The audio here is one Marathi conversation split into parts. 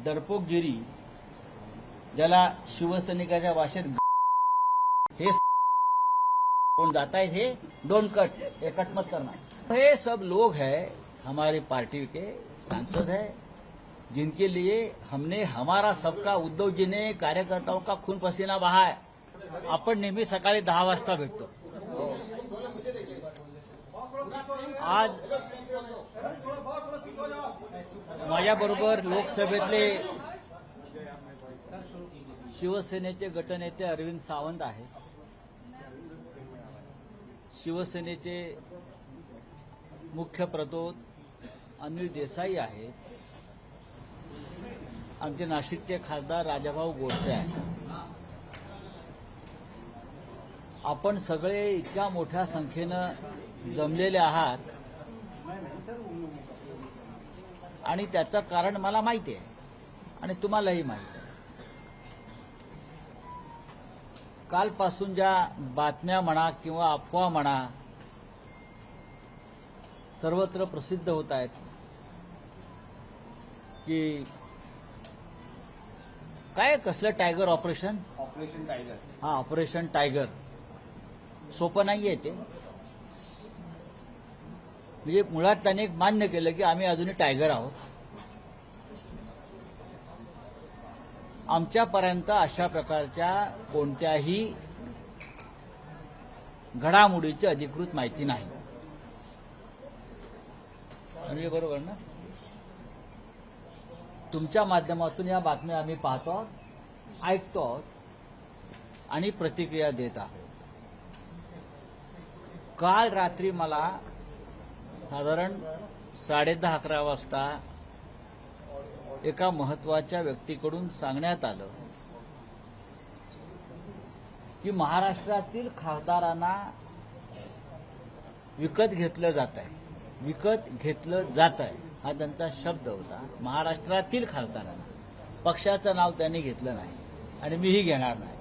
डरपोकगिरी, ज्याला शिवसैनिकाच्या भाषेत हे कौन जाता है थे डोंट कट, ये कट मत करना। ये सब लोग हैं हमारी पार्टी के सांसद हैं, जिनके लिए हमने हमारा सबका उद्धव जी ने कार्यकर्ताओं का खून पसीना बहा है। आपण नेहमी सकाळी 10 वाजता भेटतो। आज माझ्याबरोबर लोकसभेतले शिवसेनेचे गटनेते अरविंद सावंत आहेत, शिवसेनेचे मुख्य प्रतोद अनिल देसाई आहेत, आमचे नाशिकचे खासदार राजाभाऊ गोडसे आहेत। आपण सगळे इतक्या मोठ्या संख्येनं जमलेले आहात आणि त्याचं कारण मला माहिती आहे आणि तुम्हालाही माहिती आहे। कालपासून ज्या बातम्या म्हणा किंवा अफवा म्हणा सर्वत्र प्रसिद्ध होत आहेत की काय कसलं टायगर ऑपरेशन टायगर, हा ऑपरेशन टायगर सोपं नाहीये ते। म्हणजे मुळात त्याने एक मान्य केलं की आम्ही अजूनही टायगर आहोत। आमच्यापर्यंत अशा प्रकारच्या कोणत्याही घडामोडीची अधिकृत माहिती नाही। म्हणजे बरोबर ना? तुमच्या माध्यमातून या बातम्या आम्ही पाहतो, ऐकतो आणि प्रतिक्रिया देत आहोत। काल रात्री मला साधारण 10:30-11 वाजता एका महत्वाच्या व्यक्तीकडून सांगण्यात आलं की महाराष्ट्रातील खासदारांना विकत घेतलं जात आहे, विकत घेतलं जात आहे हा त्यांचा शब्द होता। महाराष्ट्रातील खासदारांना, पक्षाचं नाव त्यांनी घेतलं नाही आणि मीही घेणार नाही।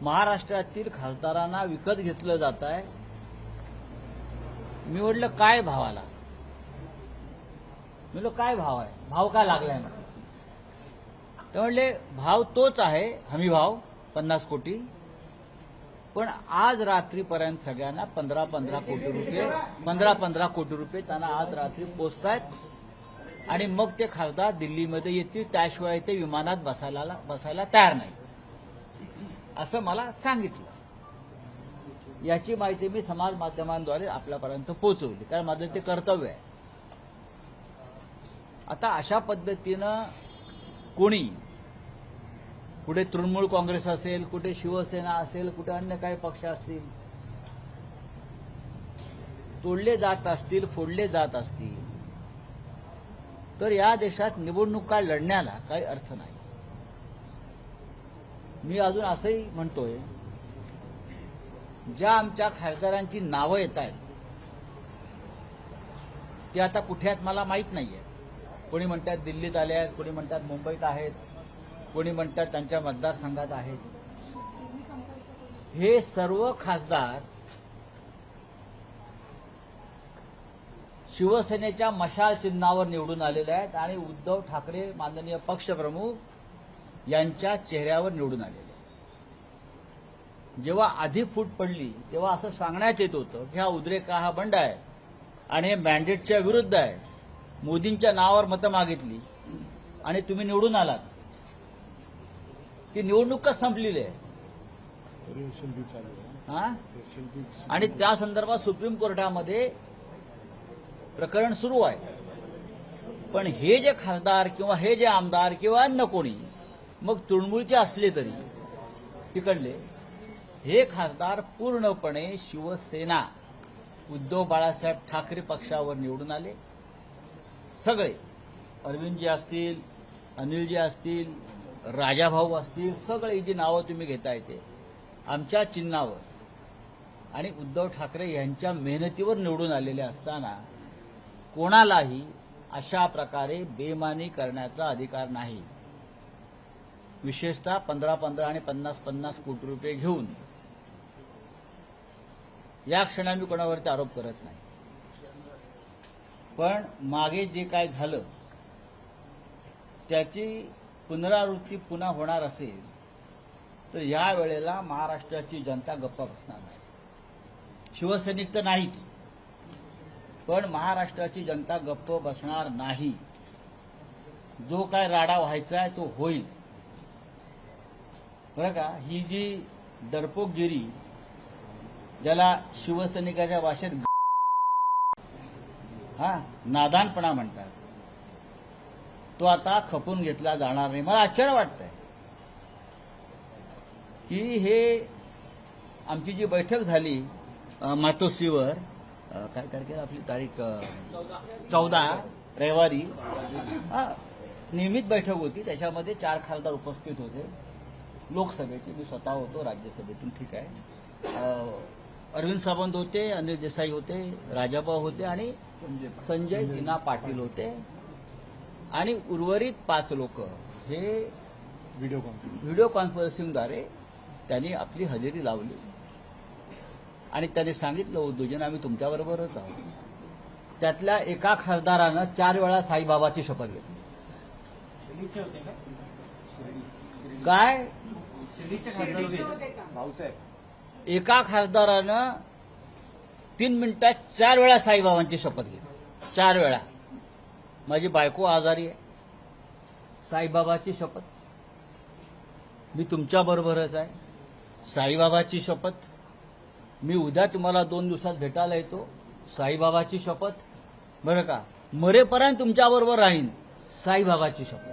महाराष्ट्रातील खासदारांना विकत घेतलं जात आहे। मी म्हटलं काय भावाला? मी म्हटलं काय भाव आहे, भाव का लागलाय ना? ते म्हणले भाव तोच आहे, हमी भाव 50 कोटी, पण आज रात्रीपर्यंत सगळ्यांना 15-15 कोटी रुपये त्यांना आज रात्री पोचतायत आणि मग ते खासदार दिल्लीमध्ये येतील, त्याशिवाय ते विमानात बसायला तयार नाही असं मला सांगितलं। याची माहिती मी समाज माध्यमांद्वारे आपल्यापर्यंत पोहोचवली, कारण माझं ते कर्तव्य आहे। आता अशा पद्धतीनं कोणी कुठे तृणमूल काँग्रेस असेल, कुठे शिवसेना असेल, कुठे अन्य काही पक्ष असतील, तोडले जात असतील, फोडले जात असतील, तर या देशात निवडणुका लढण्याला काही अर्थ नाही। मी अजून असंही म्हणतोय, ज्या आमच्या खासदारांची नावं येत आहेत ती आता कुठे आहेत मला माहीत नाहीये। कोणी म्हणतात दिल्लीत आले आहेत, कोणी म्हणतात मुंबईत आहेत, कोणी म्हणतात त्यांच्या मतदारसंघात आहेत। हे सर्व खासदार शिवसेनेच्या मशाल चिन्हावर निवडून आलेले आहेत आणि उद्धव ठाकरे माननीय पक्षप्रमुख यांच्या चेहऱ्यावर निवडून आलेले आहेत। जेव्हा आधी फूट पडली तेव्हा असं सांगण्यात येत होतं की हा उद्रेक हा बंड आहे आणि हे मॅन्डेटच्या विरुद्ध आहे, मोदींच्या नावावर मतं मागितली आणि तुम्ही निवडून आलात। ती निवडणूकच संपलेली आहे आणि त्या संदर्भात सुप्रीम कोर्टामध्ये प्रकरण सुरू आहे। पण हे जे खासदार किंवा हे जे आमदार किंवा अन्य कोणी, मग तृणमूलचे असले तरी तिकडले, हे खासदार पूर्णपणे शिवसेना उद्धव बाळासाहेब ठाकरे पक्षावर निवडून आले। सगळे अरविंदजी असतील, अनिलजी असतील, राजाभाऊ असतील, सगळे जी नावं तुम्ही घेताय ते आमच्या चिन्हावर आणि उद्धव ठाकरे यांच्या मेहनतीवर निवडून आलेले असताना कोणालाही अशा प्रकारे बेमानी करण्याचा अधिकार नाही। विशेषतः 15-15 आणि 50-50 कोटी रुपये घेऊन या क्षणी मी कोणावरती आरोप करत नाही। पण मागे जे काय झालं त्याची पुनरावृत्ती पुन्हा होणार असेल तर या वेळेला महाराष्ट्राची जनता गप्प बसणार नाही. शिवसैनिक तर नाहीच, पण महाराष्ट्राची जनता गप्प बसणार नाही. जो काय राडा व्हायचा आहे तो होईल. बरं का, ही जी डरपोकगिरी, ज्याला शिवसैनिकाच्या भाषेत नादानपणा म्हणतात, तो आता खपून घेतला जाणार नाही. मला आश्चर्य वाटतंय की हे आमची जी बैठक झाली मातोश्रीवर, काय तारखेला आपली तारीख 14 रविवारी, नियमित बैठक होती. त्याच्यामध्ये 4 खासदार उपस्थित होते लोकसभेचे. मी स्वतः होतो राज्यसभेतून, ठीक आहे. अरविंद सावंत होते, अनिल देसाई होते, राजाभाऊ होते आणि संजय दिना पाटील होते आणि उर्वरित 5 लोक हे व्हिडिओ कॉन्फरन्सिंगद्वारे त्यांनी आपली हजेरी लावली आणि त्यांनी सांगितलं, उद्योजन आम्ही तुमच्याबरोबरच आहोत. त्यातल्या एका खासदारानं 4 वेळा साईबाबाची शपथ घेतली. काय? एका खासदारानं 3 मिनिटात 4 वेळा साईबाबांची शपथ घेतली. 4 वेळा. माझी बायको आजारी आहे, साईबाबाची शपथ. मी तुमच्या बरोबरच आहे, साईबाबाची शपथ. मी उद्या तुम्हाला 2 दिवसात भेटायला येतो, साईबाबाची शपथ. बरं का, मरेपर्यंत तुमच्याबरोबर राहीन, साईबाबाची शपथ.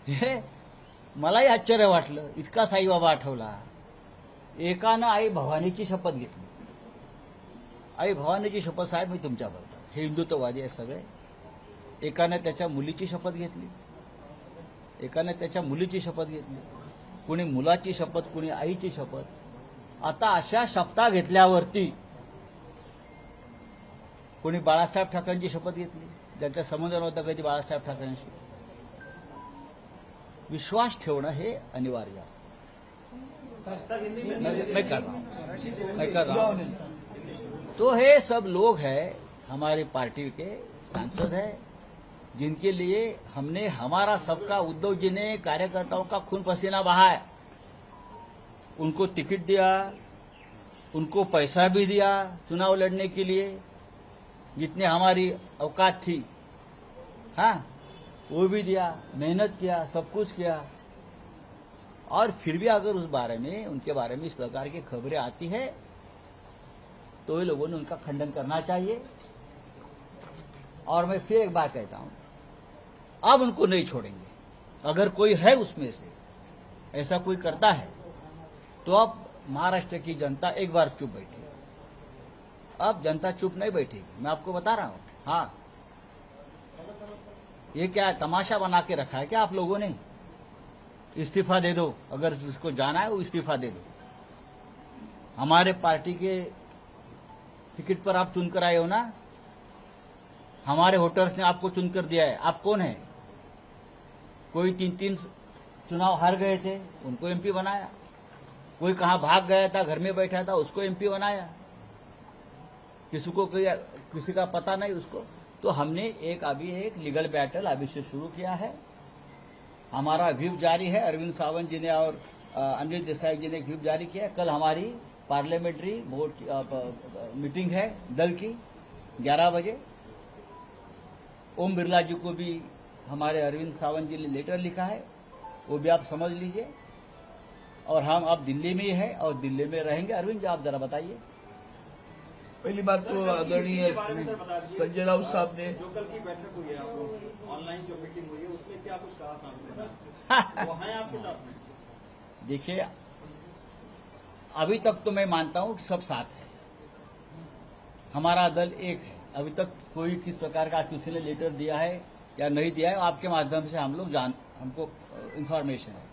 हे मलाही आश्चर्य वाटलं, इतका साईबाबा आठवला. एकानं आई भवानीची शपथ घेतली. आई भवानीची शपथ, साहेब मी तुमच्याबरोबर. हे हिंदुत्ववादी आहे सगळे. एकानं त्याच्या मुलीची शपथ घेतली, एकानं त्याच्या मुलीची शपथ घेतली, कुणी मुलाची शपथ, कुणी आईची शपथ. आता अशा शपथा घेतल्यावरती कोणी बाळासाहेब ठाकरेंची शपथ घेतली, ज्यांचा संबंध नव्हता कधी बाळासाहेब ठाकरेंशी. विश्वास ठेवणं हे अनिवार्य आहे. मैं कर रहा हूं. तो हे सब लोग हैं, हमारी पार्टी के सांसद हैं, जिनके लिए हमने हमारा सबका, उद्धव जी ने कार्यकर्ताओं का खून पसीना बहाया. उनको टिकट दिया, उनको पैसा भी दिया चुनाव लड़ने के लिए, जितने हमारी औकात थी, वो भी दिया, मेहनत किया, सब कुछ किया. और फिर भी अगर उस बारे में, उनके बारे में इस प्रकार की खबरें आती है तो ये लोगों ने उनका खंडन करना चाहिए. और मैं फिर एक बात कहता हूं, अब उनको नहीं छोड़ेंगे. अगर कोई है उसमें से ऐसा कोई करता है तो अब महाराष्ट्र की जनता एक बार चुप बैठी. अब जनता चुप नहीं बैठेगी, मैं आपको बता रहा हूं. हाँ, ये क्या तमाशा बना के रखा है क्या आप लोगों ने? इस्तीफा दे दो, अगर जिसको जाना है वो इस्तीफा दे दो. हमारे पार्टी के टिकट पर आप चुनकर आए हो ना, हमारे वोटर्स ने आपको चुनकर दिया है. आप कौन है? कोई 3-3 चुनाव हार गए थे, उनको एमपी बनाया. कोई कहां भाग गया था, घर में बैठा था, उसको एमपी बनाया. किसी का पता नहीं उसको. तो हमने अभी एक लीगल बैटल अभी से शुरू किया है. हमारा व्हिप जारी है. अरविंद सावंत जी ने और अनिल देसाई जी ने व्हिप जारी किया. कल हमारी पार्लियामेंट्री बोर्ड मीटिंग है दल की 11 बजे. ओम बिरला जी को भी हमारे अरविंद सावंत जी ने लेटर लिखा है, वो भी आप समझ लीजिए. और हम अब दिल्ली में ही है और दिल्ली में रहेंगे. अरविंद जी आप जरा बताइए. पहली बात तो आदरणीय संजय राउत साहब ने जो कल की बैठक हुई है, ऑनलाइन जो मीटिंग हुई है, उसमें क्या कुछ कहा सांसद? वो हैं आपके साथ में? देखिए, अभी तक तो मैं मानता हूं कि सब साथ है, हमारा दल एक है. अभी तक कोई किस प्रकार का किसी ने लेटर दिया है या नहीं दिया है, आपके माध्यम से हम लोग हमको इंफॉर्मेशन है.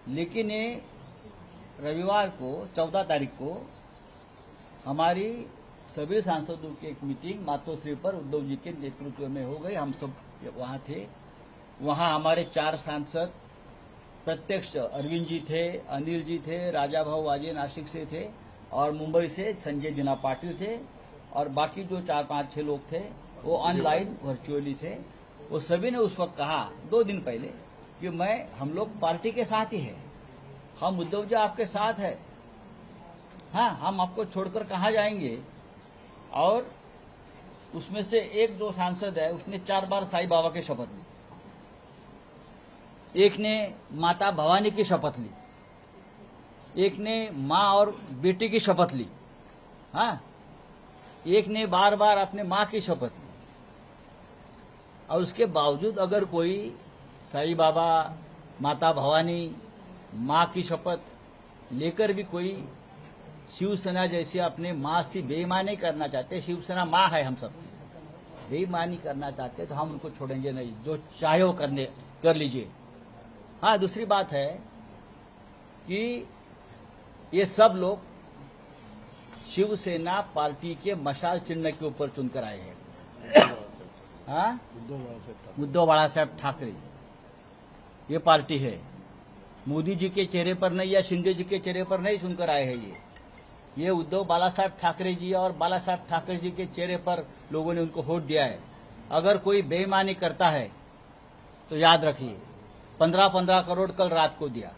लेकिन ये रविवार को 14 तारीख को हमारी सभी सांसदों की एक मीटिंग मातोश्री पर उद्धव जी के नेतृत्व में हो गई. हम सब वहां थे. वहां हमारे 4 सांसद प्रत्यक्ष, अरविंद जी थे, अनिल जी थे, राजाभाऊ वाजे नासिक से थे और मुंबई से संजय दिना पाटिल थे. और बाकी जो 4-5-6 लोग थे वो ऑनलाइन वर्चुअली थे. वो सभी ने उस वक्त कहा 2 दिन पहले कि हम लोग पार्टी के साथ ही है, हम उद्धव जी आपके साथ है, हाँ हम आपको छोड़कर कहाँ जाएंगे। और उसमें से 1-2 सांसद है, उसने 4 बार साईं बाबा की शपथ ली, एक ने माता भवानी की शपथ ली, एक ने माँ और बेटी की शपथ ली, हाँ एक ने बार बार अपने माँ की शपथ ली। और उसके बावजूद अगर कोई साईं बाबा, माता भवानी, माँ की शपथ लेकर भी कोई शिवसेना जैसी अपने माँ से बेईमानी करना चाहते, शिवसेना माँ है हम सब, बेईमानी करना चाहते तो हम उनको छोड़ेंगे नहीं, जो चाहे वो कर लीजिए। हाँ दूसरी बात है कि ये सब लोग शिवसेना पार्टी के मशाल चिन्ह के ऊपर चुनकर आए हैं, हाँ उद्धव बाला साहब ठाकरे, ये पार्टी है, मोदी जी के चेहरे पर नहीं या शिंदे जी के चेहरे पर नहीं सुनकर आए हैं। ये उद्धव बाला साहब ठाकरे जी और बाला साहब ठाकरे जी के चेहरे पर लोगों ने उनको वोट दिया है। अगर कोई बेईमानी करता है तो याद रखिए 15-15 करोड़ कल रात को दिया,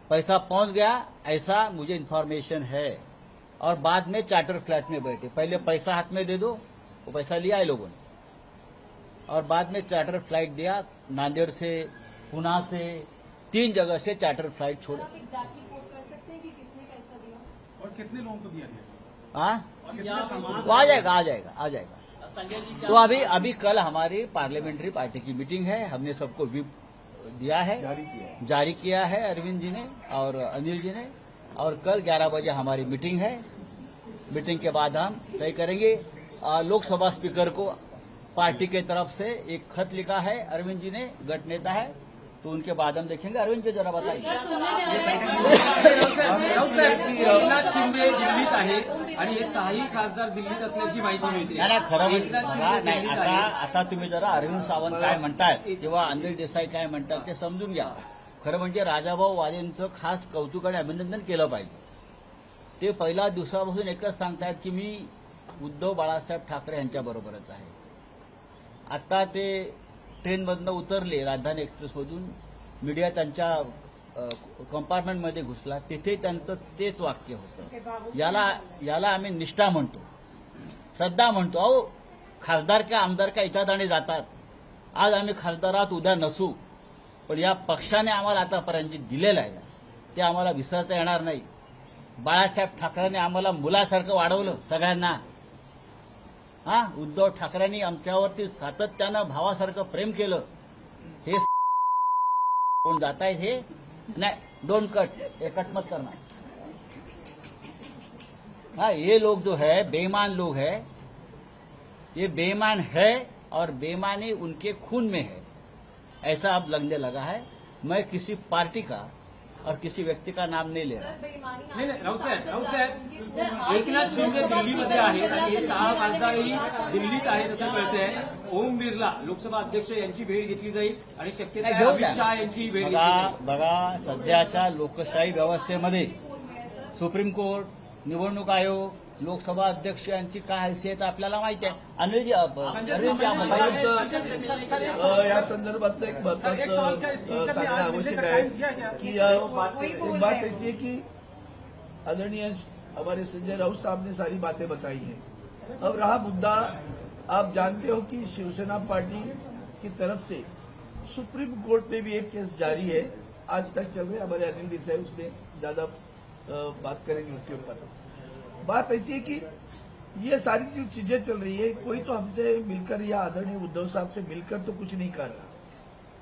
पैसा पहुंच गया ऐसा मुझे इन्फॉर्मेशन है, और बाद में चार्टर फ्लैट में बैठे, पहले पैसा हाथ में दे दो, वो पैसा लिया है लोगों ने, और बाद में चार्टर फ्लाइट दिया, नांदेड़ से, पुणे से, 3 जगह से चार्टर फ्लाइट छोड़े। आप एग्जैक्टली कोट कर सकते हैं कि किसने कैसा दिया और कितने लोगों को दिया गया? हाँ और वो आ जाएगा। संजय जी तो अभी कल हमारी पार्लियामेंट्री पार्टी की मीटिंग है, हमने सबको व्हिप दिया है, जारी किया है अरविंद जी ने और अनिल जी ने, और कल 11 बजे हमारी मीटिंग है। मीटिंग के बाद हम तय करेंगे। लोकसभा स्पीकर को पार्टी के तरफ से एक खत लिखा है, अरविंद जी ने, गट नेता है, तो उनके बाद हम देखेंगे। अरविंद जी जरा बताइए। एकनाथ शिंदे दिल्लीत आहे आणि हे 6ही खासदार दिल्लीत असल्याची माहिती मिळते. नाही खरं म्हणजे एकनाथ बघा, शिंदे नाही दिल्लीत आता आहे. आता तुम्ही जरा अरविंद सावंत काय म्हणतायत किंवा अनिल देसाई काय म्हणतात ते समजून घ्या. खरं म्हणजे राजाभाऊ वाजेंचं खास कौतुक आणि अभिनंदन केलं पाहिजे. ते पहिल्या दिवसापासून एकच सांगतायत की मी उद्धव बाळासाहेब ठाकरे यांच्याबरोबरच आहे. आता ते ट्रेनमधनं उतरले, राजधानी एक्सप्रेसमधून, मीडिया त्यांच्या कंपार्टमेंटमध्ये घुसला, तिथे त्यांचं तेच वाक्य होतं. याला आम्ही निष्ठा म्हणतो, श्रद्धा म्हणतो. अहो खासदार का आमदार का येतात आणि जातात. आज आम्ही खासदारात उद्या नसू, पण या पक्षाने आम्हाला आतापर्यंत जे दिलेलं आहे ते आम्हाला विसरता येणार नाही. बाळासाहेब ठाकरेंनी आम्हाला मुलासारखं वाढवलं सगळ्यांना. हा उद्धव ठाकरेंनी आमच्यावरती सातत्यानं भावासारखं प्रेम केलं. हे कोण जात आहेत हे नाही, डोंट कट, हे कट मत करना. हाँ ये लोग जो है बेईमान लोग है, ये बेईमान है और बेईमानी उनके खून में है, ऐसा अब लगने लगा है. मैं किसी पार्टी का और किसी व्यक्ती का नाम नहीं ले रहा. नाही राऊत साहेब, एकनाथ शिंदे दिल्लीमध्ये आहेत आणि हे 6 खासदारही दिल्लीत आहेत असं कळतंय. ओम बिर्ला लोकसभा अध्यक्ष यांची भेट घेतली जाईल आणि शक्यता नाही, आहे घेऊ अमित द्या. शहा यांची भेट घेतली बघा जाईल. बघा सध्याच्या लोकशाही व्यवस्थेमध्ये सुप्रीम कोर्ट, निवडणूक आयोग, लोकसभा अध्यक्ष यांची काय हैसियत आपल्याला माहिती आहे. अनिल जी, अरविंद जी, आप बताइए. या संदर्भात एक महत्वाचं सांगणं आवश्यक आहे की एक बात ऐसी है कि आदरणीय हमारे संजय राउत साहब ने सारी बातें बताई हैं. अब रहा मुद्दा, आप जानते हो कि शिवसेना पार्टी की तरफ से सुप्रीम कोर्ट में भी एक केस जारी है, आज तक चल रहे. हमारे अनिल देसाई उसमें ज्यादा बात करेंगे उसके ऊपर. बात ऐसी है कि ये सारी जो चीजें चल रही है, कोई तो हमसे मिलकर या आदरणीय उद्धव साहब से मिलकर तो कुछ नहीं कर रहा.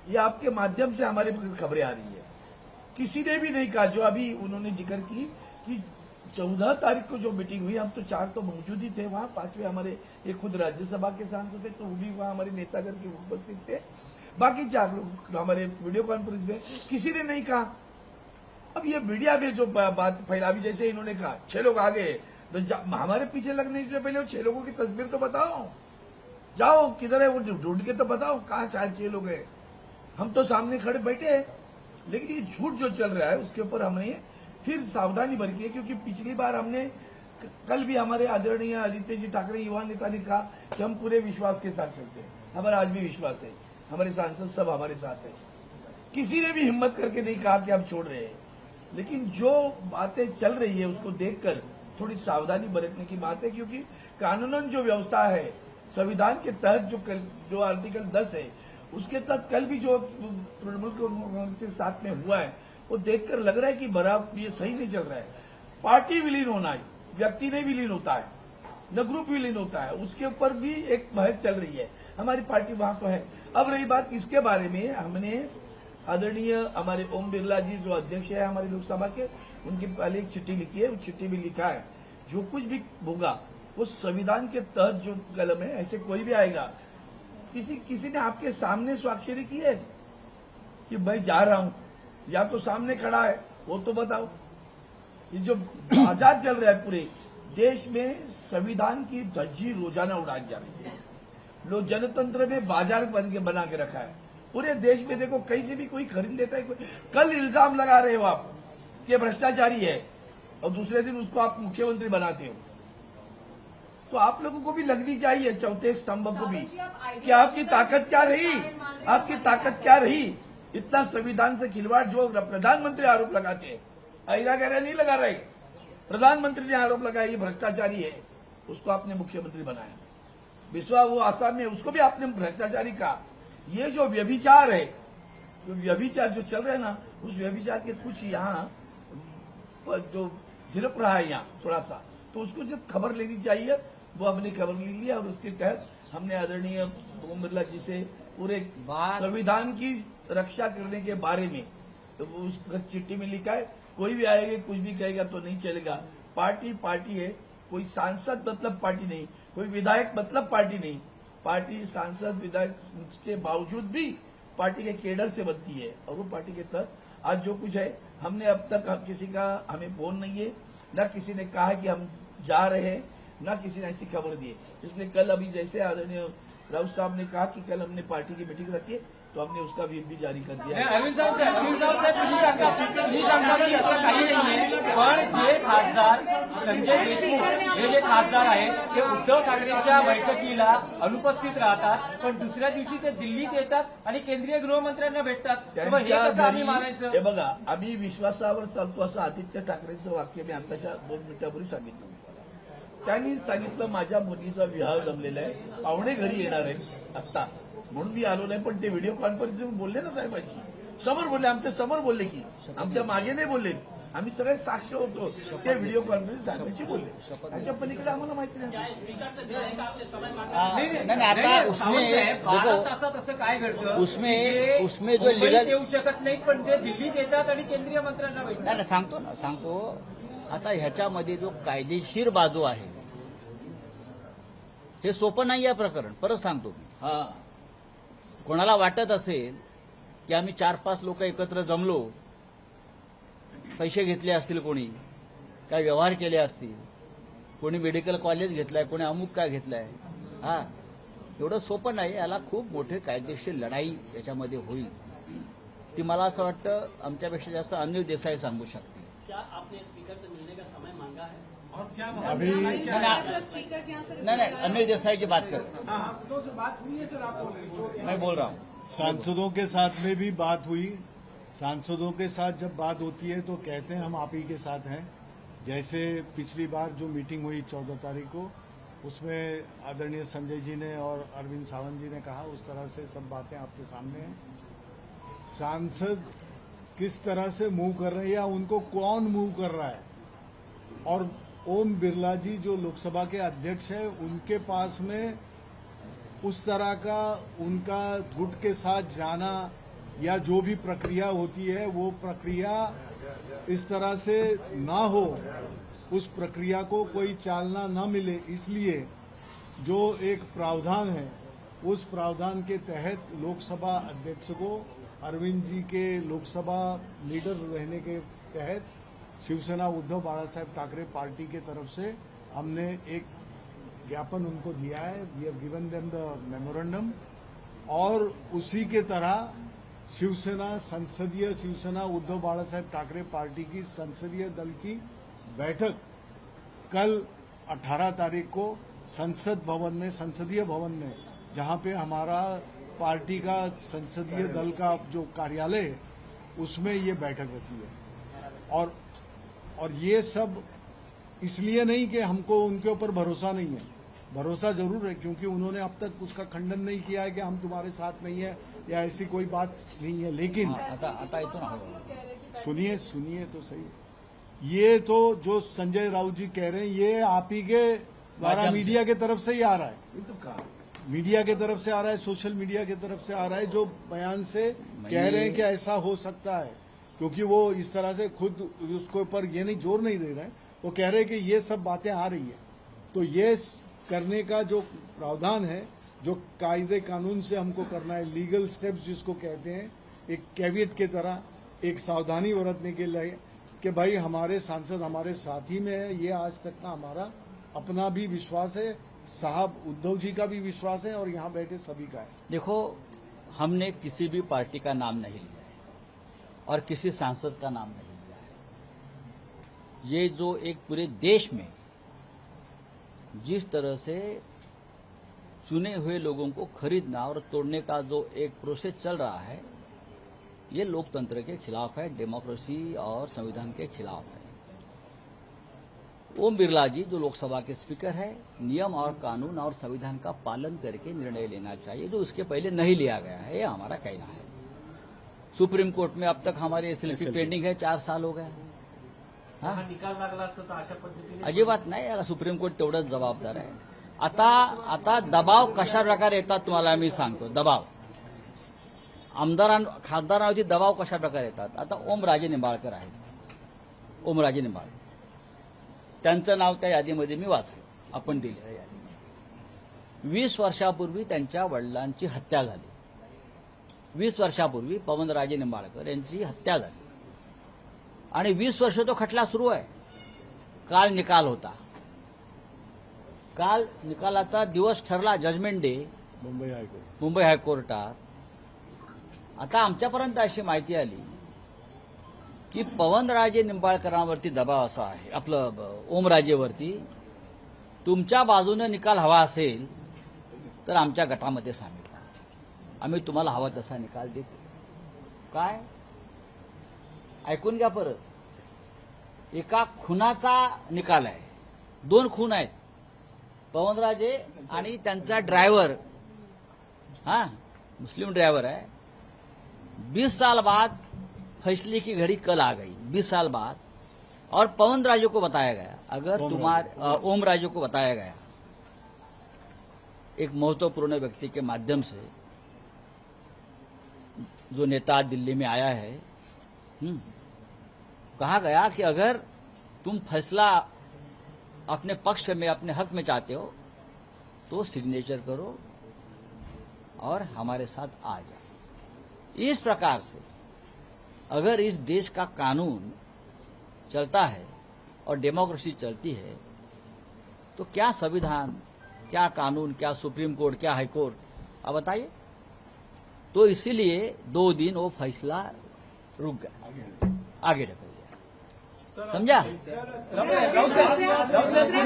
ये आपके माध्यम से हमारे पास खबरें आ रही है. किसी ने भी नहीं कहा, जो अभी उन्होंने जिक्र की कि 14 तारीख को जो मीटिंग हुई, हम तो 4 तो मौजूद ही थे वहां, 5वें हमारे एक खुद राज्यसभा के सांसद थे तो वो भी वहां हमारे नेतागण के उपस्थित थे. बाकी 4 लोग हमारे वीडियो कॉन्फ्रेंस में, किसी ने नहीं कहा. अब ये मीडिया में जो बात फैला, भी जैसे इन्होंने कहा 6 लोग आ गए, तो हमारे पीछे लगने से पहले 6 लोगों की तस्वीर तो बताओ, जाओ किधर है वो ढूंढ के तो बताओ कहाँ 6 लोग हैं. हम तो सामने खड़े बैठे हैं, लेकिन ये झूठ जो चल रहा है उसके ऊपर हमने फिर सावधानी बरती है. क्योंकि पिछली बार हमने कल भी हमारे आदरणीय आदित्य जी ठाकरे युवा नेता ने कहा कि हम पूरे विश्वास के साथ चलते हैं। हमारा आज भी विश्वास है, हमारे सांसद सब हमारे साथ है। किसी ने भी हिम्मत करके नहीं कहा कि हम छोड़ रहे हैं, लेकिन जो बातें चल रही है उसको देखकर थोड़ी सावधानी बरतने की बात है, क्योंकि कानूनन जो व्यवस्था है, संविधान के तहत जो आर्टिकल 10 है, उसके तहत कल भी जो तृणमूल कांग्रेस के साथ में हुआ है, वो देखकर लग रहा है कि बराबर ये सही नहीं चल रहा है। पार्टी विलीन होना है, व्यक्ति नहीं विलीन होता है, न ग्रुप विलीन होता है, उसके ऊपर भी एक बहस चल रही है। हमारी पार्टी वहां तो है। अब रही बात इसके बारे में, हमने आदरणीय हमारे ओम बिरला जी जो अध्यक्ष है हमारी लोकसभा के, उनकी पहले एक चिट्ठी लिखी है। उस चिट्ठी में लिखा है जो कुछ भी होगा वो संविधान के तहत जो कलम है, ऐसे कोई भी आएगा। किसी ने आपके सामने स्वाक्षरी की है कि मैं जा रहा हूं, या तो सामने खड़ा है वो तो बताओ। ये जो बाजार चल रहा है पूरे देश में, संविधान की धज्जी रोजाना उड़ाई जा रही है। लोग जनतंत्र में बाजार बना के रखा है पूरे देश में। देखो कहीं से भी कोई खरीद लेता है। कल इल्जाम लगा रहे हो आप कि भ्रष्टाचारी है और दूसरे दिन उसको आप मुख्यमंत्री बनाते हो, तो आप लोगों को भी लगनी चाहिए चौथे स्तंभ को भी कि आपकी ताकत क्या रही, आपकी ताकत क्या रही। इतना संविधान से खिलवाड़ जो प्रधानमंत्री आरोप लगाते हैं, अहिरा गहरा नहीं लगा रहे, प्रधानमंत्री ने आरोप लगाया ये भ्रष्टाचारी है, उसको आपने मुख्यमंत्री बनाया। बिस्वा वो आसाम में, उसको भी आपने भ्रष्टाचारी कहा। ये जो व्यभिचार है, जो व्यभिचार जो चल रहा है ना, उस व्यभिचार के कुछ यहाँ जो झिड़प रहा है यहाँ थोड़ा सा, तो उसको जब खबर लेनी चाहिए वो हमने खबर ले लिया। और उसके तहत हमने आदरणीय ओम बिरला जी से पूरे संविधान की रक्षा करने के बारे में तो उस चिट्ठी में लिखा है। कोई भी आएगा कुछ भी कहेगा तो नहीं चलेगा। पार्टी पार्टी है, कोई सांसद मतलब पार्टी नहीं, कोई विधायक मतलब पार्टी नहीं। पार्टी सांसद विधायक के बावजूद भी पार्टी के केडर से बनती है, और वो पार्टी के तहत आज जो कुछ है, हमने अब तक किसी का हमें फोन नहीं है, न किसी ने कहा कि हम जा रहे हैं, न किसी ने ऐसी खबर दी है। इसलिए कल अभी जैसे आदरणीय राउत साहब ने कहा कि कल हमने पार्टी की मीटिंग रखी है, तो हमने उसका भी जारी कर दिया है। अरविंद साहेब तुम्ही सांगता की असं काही नाहीये, पण जे खासदार संजय देशमुख हे जे खासदार आहेत ते उद्धव ठाकरेंच्या बैठकीला अनुपस्थित राहतात, पण दुसऱ्या दिवशी ते दिल्लीत येतात आणि केंद्रीय गृहमंत्र्यांना भेटतात। मग हे कसं आम्ही मानायचं? हे बघा, आम्ही विश्वासावर चालतो असं आदित्य ठाकरेंचं वाक्य मी आताच्या 2 मिनिटांपूर्वी सांगितलं। त्यांनी सांगितलं माझ्या मुलीचा विवाह जमलेला आहे, पाहुणे घरी येणार आहेत आत्ता, म्हणून मी आलो नाही। पण ते व्हिडिओ कॉन्फरन्सिंग बोलले ना साहेबांशी, समोर बोलले, आमच्या समोर बोलले, की आमच्या मागे नाही बोलले, आम्ही सगळे साक्ष होतो। ते व्हिडिओ कॉन्फरन्स साहेबांशी बोलले, त्याच्या पलीकडे आम्हाला माहिती नाही। नहीं, आता उसमें देखो तसं काय घडतं, उसमें जो मुंबईत लीगल येऊ शकत नाहीत, पण ते दिल्लीत येतात आणि केंद्रीय मंत्र्यांना भेटतात। नाही सांगतो आता ह्याच्यामध्ये जो कायदेशीर बाजू आहे हे सोपं नाही आहे प्रकरण। परत सांगतो मी, हा, कोणाला वाटत असेल की आम्ही 4-5 लोक एकत्र जमलो, पैसे घेतले असतील, कोणी काय व्यवहार केले असतील, कोणी मेडिकल कॉलेज घेतलाय, कोणी अमुक काय घेतलाय, हा एवढं सोपं नाही। याला खूप मोठे कायदेशीर लढाई याच्यामध्ये होईल। ती मला असं वाटतं आमच्यापेक्षा जास्त अनिल देसाई सांगू शकते। क्या आपने स्पीकर से मिलने का समय मांगा है? और क्या अभी स्पीकर के यहाँ से नहीं, अनिल देसाई की बात कर, मैं बोल रहा हूँ। सांसदों के साथ में भी बात हुई। सांसदों के साथ जब बात होती है तो कहते हैं हम आप ही के साथ हैं। जैसे पिछली बार जो मीटिंग हुई 14 तारीख को, उसमें आदरणीय संजय जी ने और अरविंद सावंत जी ने कहा, उस तरह से सब बातें आपके सामने हैं। सांसद किस तरह से मूव कर रहे हैं या उनको कौन मूव कर रहा है, और ओम बिरला जी जो लोकसभा के अध्यक्ष हैं, उनके पास में उस तरह का उनका गुट के साथ जाना या जो भी प्रक्रिया होती है वो प्रक्रिया इस तरह से ना हो, उस प्रक्रिया को कोई चालना न मिले, इसलिए जो एक प्रावधान है उस प्रावधान के तहत लोकसभा अध्यक्ष को अरविंद जी के लोकसभा लीडर रहने के तहत शिवसेना उद्धव बाला साहेब ठाकरे पार्टी के तरफ से हमने एक ज्ञापन उनको दिया है। We have given them the memorandum, और उसी के तरह शिवसेना उद्धव बाला साहेब ठाकरे पार्टी की संसदीय दल की बैठक कल 18 तारीख को संसद भवन में, संसदीय भवन में, जहां पे हमारा पार्टी का संसदीय दल का जो कार्यालय है उसमें ये बैठक रखी है। और ये सब इसलिए नहीं कि हमको उनके ऊपर भरोसा नहीं है, भरोसा जरूर है, क्योंकि उन्होंने अब तक उसका खंडन नहीं किया है कि हम तुम्हारे साथ नहीं है या ऐसी कोई बात नहीं है। लेकिन आता येतो ना सुनिए तो सही, ये तो जो संजय राउत जी कह रहे हैं ये आप ही के द्वारा माध्यम से। मीडिया के तरफ से ही आ रहा है, ये तो कहा मीडिया के तरफ से आ रहा है, सोशल मीडिया के तरफ से आ रहा है, जो बयान से कह रहे हैं कि ऐसा हो सकता है, क्योंकि वो इस तरह से खुद उसके ऊपर ये नहीं जोर नहीं दे रहे हैं, वो कह रहे हैं कि ये सब बातें आ रही है। तो ये करने का जो प्रावधान है, जो कायदे कानून से हमको करना है, लीगल स्टेप्स जिसको कहते हैं, एक कैवियट की तरह एक सावधानी बरतने के लिए कि भाई हमारे सांसद हमारे साथ ही में है, ये आज तक का हमारा अपना भी विश्वास है, साहब उद्धव जी का भी विश्वास है और यहाँ बैठे सभी का है। देखो, हमने किसी भी पार्टी का नाम नहीं लिया है और किसी सांसद का नाम नहीं लिया है। ये जो एक पूरे देश में जिस तरह से चुने हुए लोगों को खरीदना और तोड़ने का जो एक प्रोसेस चल रहा है, ये लोकतंत्र के खिलाफ है, डेमोक्रेसी और संविधान के खिलाफ है। ओम बिरला जी जो लोकसभा के स्पीकर है, नियम और कानून और संविधान का पालन करके निर्णय लेना चाहिए, जो इसके पहले नहीं लिया गया है, ये हमारा कहना है। सुप्रीम कोर्ट में अब तक हमारे एसएलपी पेंडिंग है, 4 साल हो गए। हाँ? निकाल लागला असता तर अशा पद्धतीने अजिबात नाही, याला सुप्रीम कोर्ट तेवढंच जबाबदार आहे। आता दबाव कशा प्रकारे येतात तुम्हाला मी सांगतो। दबाव खासदारांवरती दबाव कशा प्रकारे येतात। आता ओमराजे निंबाळकर आहेत, ओमराजे निंबाळकर, त्यांचं नाव त्या यादीमध्ये मी वाचलं, आपण दिलेल्या यादीमध्ये। 20 वर्षापूर्वी त्यांच्या वडिलांची हत्या झाली। 20 वर्षापूर्वी पवनराजे निंबाळकर यांची हत्या झाली आणि 20 वर्ष तो खटला सुरू आहे। काल निकाल होता, काल निकालाचा दिवस ठरला, जजमेंट डे मुंबई हायकोर्टात। आता आमच्यापर्यंत अशी माहिती आली की पवनराजे निंबाळकरांवरती दबाव असा आहे, आपलं ओमराजेवरती, तुमच्या बाजूने निकाल हवा असेल तर आमच्या गटामध्ये सामील व्हा, आम्ही तुम्हाला हवा तसा निकाल देतो। काय ऐकून घ्या परत, एका खुनाचा निकाल आहे, 2 खून आहेत, पवनराजे आणि त्यांचा ड्रायव्हर, मुस्लिम ड्राइवर है। 20 साल बाद फैसले की घड़ी कल आ गई, 20 साल बाद, और पवन राजू को बताया गया, अगर तुम्हारे ओम राजू को बताया गया एक महत्वपूर्ण व्यक्ति के माध्यम से, जो नेता दिल्ली में आया है, कहा गया कि अगर तुम फैसला अपने पक्ष में, अपने हक में चाहते हो तो सिग्नेचर करो और हमारे साथ आ जाओ। इस प्रकार से अगर इस देश का कानून चलता है और डेमोक्रेसी चलती है तो क्या संविधान, क्या कानून, क्या सुप्रीम कोर्ट, क्या हाई कोर्ट, आप बताइए। तो इसीलिए 2 दिन वो फैसला रुक गया, आगे ढकल गया, समझा। तुम्ही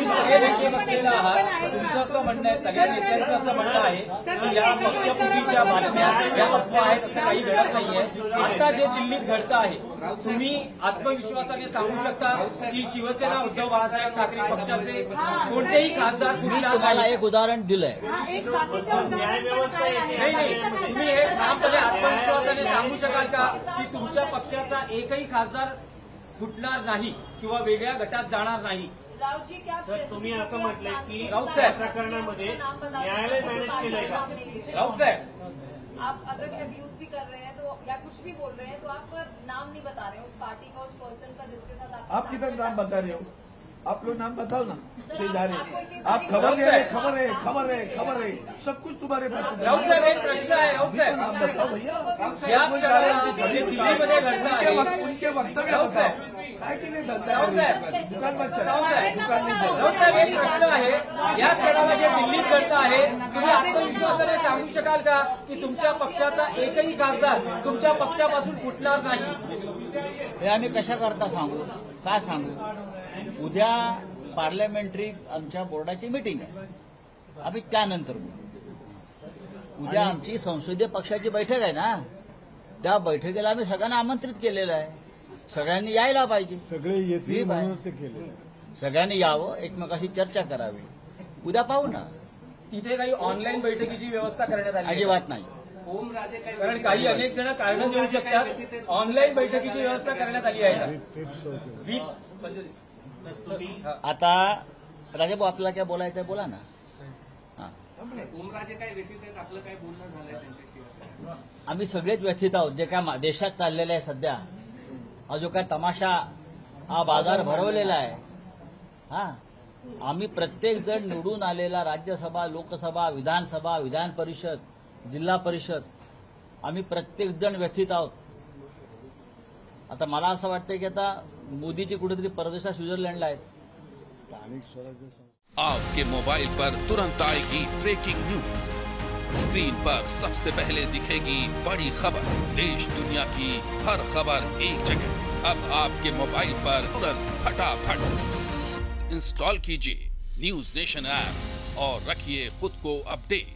सगळे नेते बसलेला आहात, तुमचं असं म्हणणं आहे, सगळ्या नेत्यांचं असं म्हणणं आहे की या पक्षफुटीच्या बातम्या, या अफवा आहेत, असं काही घडत नाहीये। आता जे दिल्लीत घडतं आहे, तुम्ही आत्मविश्वासाने सांगू शकता की शिवसेना उद्धव बाळासाहेब ठाकरे पक्षाचे कोणतेही खासदार मी कुठला तुम्हाला नाही। एक उदाहरण दिलंय, नाही, तुम्ही हे ठामपणे आत्मविश्वासाने सांगू शकाल का की तुमच्या पक्षाचा एकही खासदार फुटणार नाही किंवा वेगळ्या गटात जाणार नाही। राऊत जी क्या सर, तुम्ही असं म्हटलंय की राऊत साहेब, या प्रकरणामध्ये न्यायालय मॅनेज केलंय का? राउत साहेब, आप अगर अब्यूज भी कर रहे हैं तो या कुछ भी बोल रहे हैं तो आप नाम नहीं बता रहे हैं उस पार्टी का, उस पर्सन का जिसके साथ आप किधर नाम बता रहे हो? आप लोग नाम बताओ ना, शेजारी। आपको इतनी आप सारी खबर दे रहे, खबर है, खबर खबर है, सब कुछ तुम्हारे पास है। राउत साहेब, एक प्रश्न आहे, राउत साहेब, नाम बताओ भैया। या क्षणाला जे दिल्लीमध्ये घडतं आहे, उनके वक्तव्य राउत बताओ। साहेब, काय के लिए राउत धरता साहेब, है? दुकान मत चला, राउत साहेब, दुकान नहीं चला। राऊत साहेब, एक प्रश्न आहे, या क्षणाला जे दिल्लीत घडतं आहे, तुम्ही आत्मविश्वासाने सांगू शकाल का की तुमच्या पक्षाचा एकही खासदार तुमच्या पक्षापासून फुटणार नाही? हे आम्ही कशा करता सांगू, काय सांगू। उद्या पार्लमेंटरी आमच्या बोर्डाची मीटिंग आहे, आम्ही त्यानंतर बोलू. उद्या आमची संसदीय पक्षाची बैठक आहे ना, त्या बैठकीला आम्ही सगळ्यांना आमंत्रित केलेलं आहे. सगळ्यांनी यायला पाहिजे. सगळे येतील ठीक आहे. म्हणून ते केले. सगळ्यांनी यावं, एकमेकाशी चर्चा करावी. उद्या पाहू ना. तिथे काही ऑनलाईन बैठकीची व्यवस्था करण्यात आली आहे? अजिबात नाही. कारण काही अनेक जण कारण देऊ शकतात. ऑनलाईन बैठकीची व्यवस्था करण्यात आली आहे का? टिप्स होते. व्हीप आता राजाभाऊ आपल्याला काय बोलायचं आहे बोला ना. हा. ओमराजे काय व्यतीत आहेत, आपलं काय बोलणं झालंय त्यांच्याशी? आम्ही सगळेच व्यथित आहोत. जे काय देशात चाललेलं आहे सध्या, हा जो काय तमाशा, हा बाजार भरवलेला आहे. हा, आम्ही प्रत्येक जण निवडून आलेला राज्यसभा, लोकसभा, विधानसभा, विधान परिषद, जिल्हा परिषद, आम्ही प्रत्येक जण व्यथित आहोत. आता मला असं वाटतं की आता मोदीजी कुठेतरी परदेशात स्वित्झर्लंडला आहेत. स्थानिक स्वराज्य संस्था आपके मोबाइल पर तुरंत आएगी ब्रेकिंग न्यूज, स्क्रीन पर सबसे पहले दिखेगी बड़ी खबर, देश दुनिया की हर खबर एक जगह। अब आपके मोबाइल पर तुरंत फटाफट इंस्टॉल कीजिए न्यूज नेशन ऐप और रखिए खुद को अपडेट।